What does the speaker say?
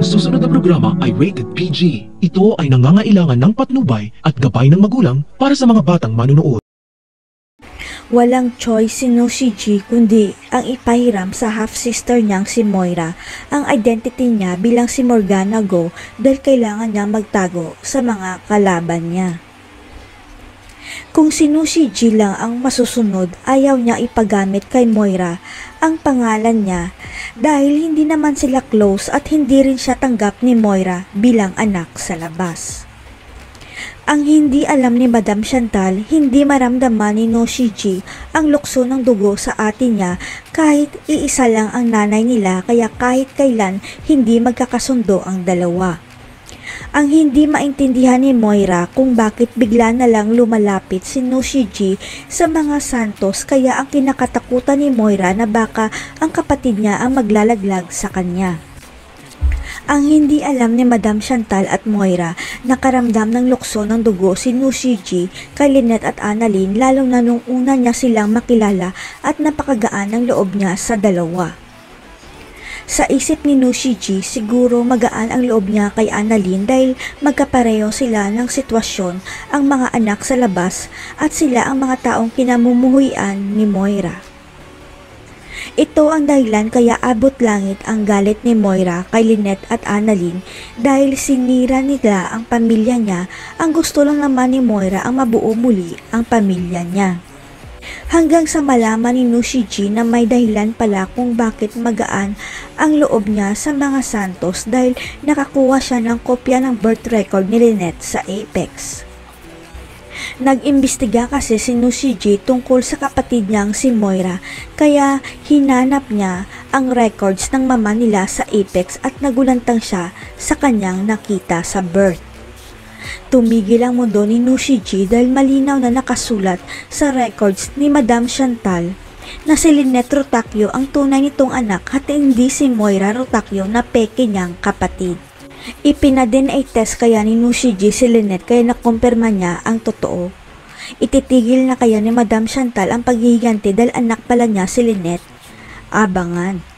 susunod na programa ay rated PG. Ito ay nangangailangan ng patnubay at gabay ng magulang para sa mga batang manunood. Walang choice si Nushiji kundi ang ipahiram sa half-sister niyang si Moira ang identity niya bilang si Morgana Go dahil kailangan niyang magtago sa mga kalaban niya. Kung si Nushiji lang ang masusunod, ayaw niya ipagamit kay Moira ang pangalan niya dahil hindi naman sila close at hindi rin siya tanggap ni Moira bilang anak sa labas. Ang hindi alam ni Madam Chantal, hindi maramdaman ni Nushiji ang lukso ng dugo sa ate niya kahit iisa lang ang nanay nila kaya kahit kailan hindi magkakasundo ang dalawa. Ang hindi maintindihan ni Moira kung bakit bigla na lang lumalapit si Nushiji sa mga Santos kaya ang kinakatakutan ni Moira na baka ang kapatid niya ang maglalaglag sa kanya. Ang hindi alam ni Madam Chantal at Moira, nakaramdam ng lukso ng dugo si Nushiji kay Lynette at Annalyn lalo na nung una niya silang makilala at napakagaan ng loob niya sa dalawa. Sa isip ni Nushiji, siguro magaan ang loob niya kay Annalyn dahil magkapareho sila ng sitwasyon ang mga anak sa labas at sila ang mga taong kinamumuhuian ni Moira. Ito ang dahilan kaya abot langit ang galit ni Moira kay Lynette at Annalyn dahil sinira nila ang pamilya niya. Ang gusto lang naman ni Moira ang mabuo muli ang pamilya niya. Hanggang sa malaman ni Nushiji na may dahilan pala kung bakit magaan ang loob niya sa mga Santos dahil nakakuha siya ng kopya ng birth record ni Lynette sa Apex. Nag-imbestiga kasi si Nushiji tungkol sa kapatid niyang si Moira kaya hinanap niya ang records ng mama nila sa Apex at nagulantang siya sa kanyang nakita sa birth. Tumigil ang mundo ni Nushiji dahil malinaw na nakasulat sa records ni Madam Chantal na si Lynette Rotakyo ang tunay nitong anak at hindi si Moira Rotakyo na peke niyang kapatid. Ipina-DNA test kaya ni Nushiji si Lynette kaya nakumpirma niya ang totoo. Ititigil na kaya ni Madam Chantal ang paghihiganti dahil anak pala niya si Lynette. Abangan.